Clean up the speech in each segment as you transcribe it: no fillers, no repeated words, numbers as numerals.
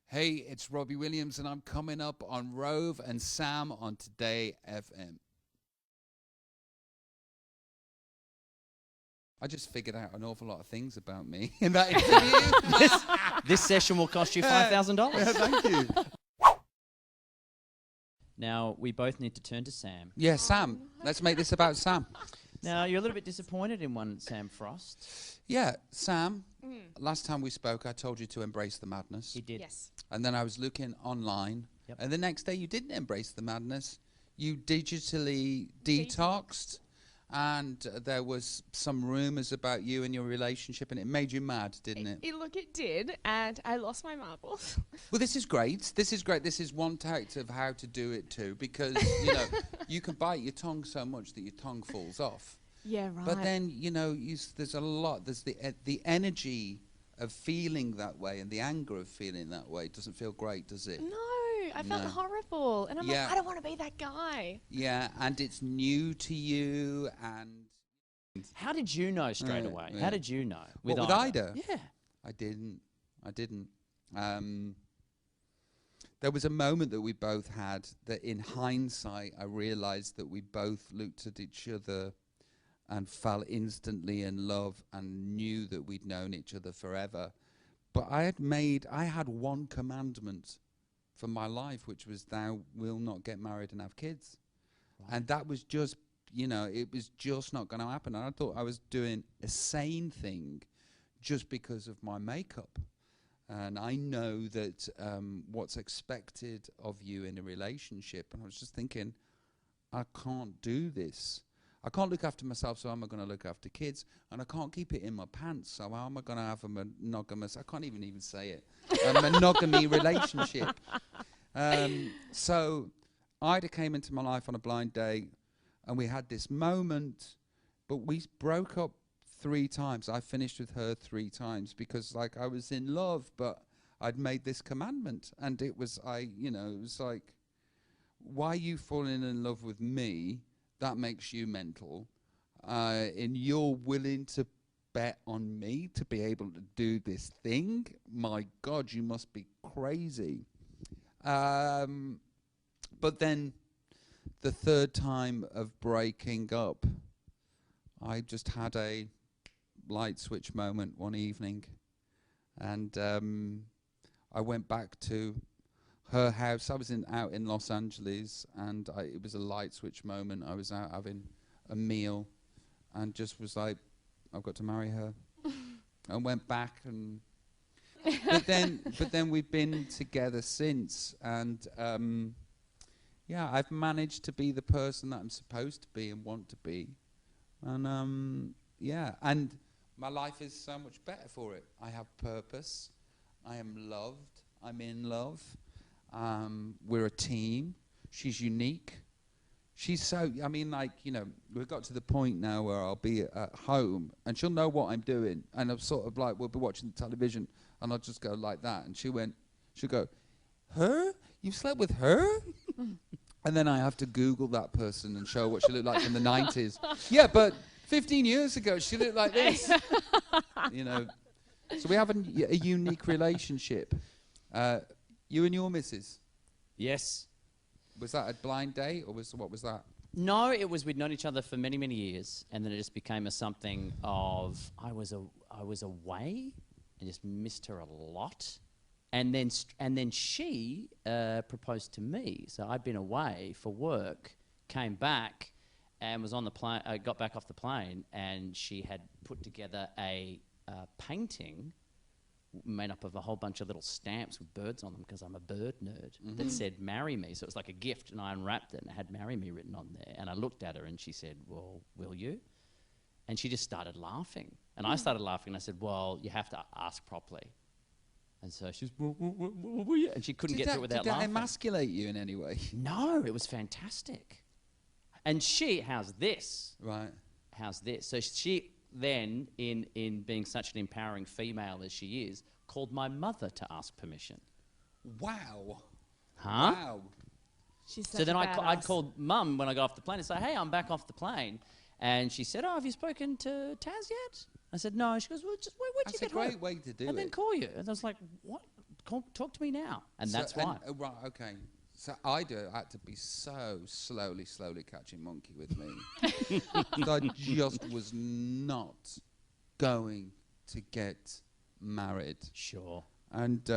Hey, it's Robbie Williams, and I'm coming up on Rove and Sam on Today FM. I just figured out an awful lot of things about me in that interview. This session will cost you $5,000. Yeah, thank you. Now, we both need to turn to Sam. Yeah, Sam. Let's make this about Sam. Now, you're a little bit disappointed in one Sam Frost. Yeah, Sam, last time we spoke, I told you to embrace the madness. He did. Yes. And then I was looking online, and the next day you didn't embrace the madness. You digitally detoxed, and there was some rumors about you and your relationship, and it made you mad, didn't it? It did, and I lost my marbles. Well, this is great. This is great. This is one tact of how to do it too, because, you know, you can bite your tongue so much that your tongue falls off. Yeah, right. But then, you know, there's a lot. There's the energy of feeling that way, and the anger of feeling that way doesn't feel great, does it? No, I felt horrible. And I'm like, I don't want to be that guy. Yeah, and it's new to you, and... How did you know straight away? Yeah. How did you know? With Ida? Yeah. I didn't. There was a moment that we both had that in hindsight I realized that we both looked at each other and fell instantly in love and knew that we'd known each other forever. But I had one commandment for my life, which was, thou will not get married and have kids. Right. And that was just, you know, it was just not going to happen. And I thought I was doing a sane thing just because of my makeup. And I know that what's expected of you in a relationship. And I was just thinking, I can't do this. I can't look after myself, so how am I going to look after kids? And I can't keep it in my pants, so how am I going to have a monogamous, I can't even say it, a monogamy relationship. So Ida came into my life on a blind date, and we had this moment, but we broke up 3 times. I finished with her 3 times because, like, I was in love, but I'd made this commandment, and it was, it was like, why are you falling in love with me? That makes you mental. And you're willing to bet on me to be able to do this thing? My God, you must be crazy. But then the 3rd time of breaking up, I just had a light switch moment one evening. And I went back to her house. I was out in Los Angeles, and it was a light switch moment. I was out having a meal and just was like, I've got to marry her. And went back, and but then we've been together since, and I've managed to be the person that I'm supposed to be and want to be. And and my life is so much better for it. I have purpose. I am loved. I'm in love. We're a team. She's unique. She's so, we've got to the point now where I'll be at home and she'll know what I'm doing. And I'm sort of like, we'll be watching the television and I'll just go like that. And she'll go, her? You slept with her? And then I have to Google that person and show what she looked like in the 90s. Yeah, but 15 years ago, she looked like this. You know. So we have a unique relationship. You and your missus? Yes. Was that a blind date, or what was that? No, it was, we'd known each other for many, many years, and then it just became something of, I was away and just missed her a lot. And then she proposed to me. So I'd been away for work, came back, and was on the plane. I got back off the plane, and she had put together a painting made up of a whole bunch of little stamps with birds on them, because I'm a bird nerd, that said "marry me." So it was like a gift, and I unwrapped it and it had "marry me" written on there. And I looked at her and she said, "Well, will you?" And she just started laughing, and I started laughing, and I said, "Well, you have to ask properly." And so she was, will you? And she couldn't get through it without laughing. Did that emasculate you in any way? No, it was fantastic. And how's this? Right. How's this? So she then, in being such an empowering female as she is, called my mother to ask permission. Wow. Huh? Wow. She's so then I called Mum when I got off the plane and said, "Hey, I'm back off the plane." And she said, "Oh, have you spoken to Taz yet?" I said, "No." She goes, "Well, just wait till you get home. That's a great way to do it. And then call you." And I was like, "What?" talk to me now. And that's why. Right, okay. So I had to be so slowly catching monkey with me. I just was not going to get married. Sure. And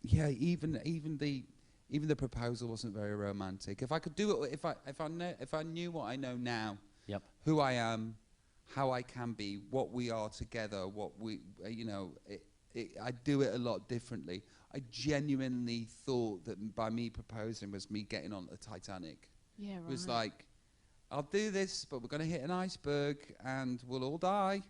yeah, even the proposal wasn't very romantic. If I could do it, if I knew what I know now, Yep. who I am, how I can be, what we are together, what we, I'd do it a lot differently. I genuinely thought that by me proposing was me getting on the Titanic. Yeah, right. It was like, I'll do this, but we're going to hit an iceberg and we'll all die.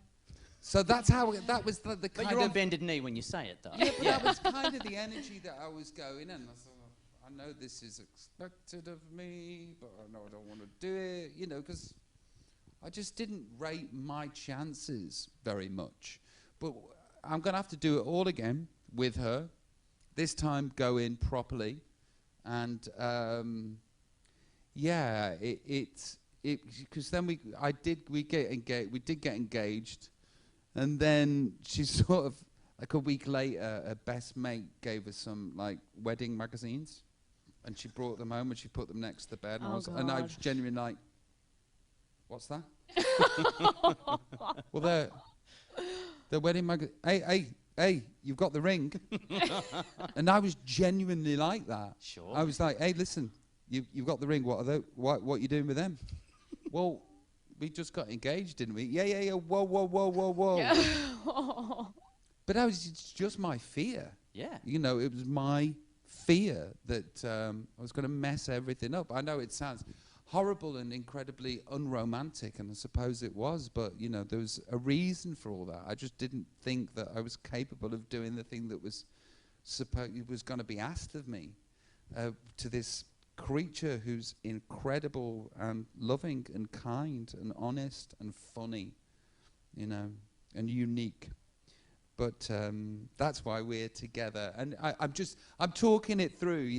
So that's how, that was the kind of... But you're on bended knee when you say it, though. Yeah, but that was kind of the energy that I was going in. I thought, I know this is expected of me, but I know I don't want to do it, because I just didn't rate my chances very much. But I'm going to have to do it all again with her. This time go in properly. And yeah, because then we did get engaged. And then she sort of, like a week later, her best mate gave us some like wedding magazines, and she brought them home and she put them next to the bed. And I was genuinely like, "What's that?" Well, the wedding magazine. Hey, you've got the ring. And I was genuinely like that. Sure. I was like, "Hey, listen, you've got the ring. What are you doing with them?" Well. We just got engaged, didn't we? Yeah. Whoa. Yeah. But it's just my fear. Yeah. It was my fear that I was going to mess everything up. I know it sounds horrible and incredibly unromantic, and I suppose it was, but, there was a reason for all that. I just didn't think that I was capable of doing the thing that was going to be asked of me to this creature who's incredible and loving and kind and honest and funny, and unique. But that's why we're together. And I'm talking it through,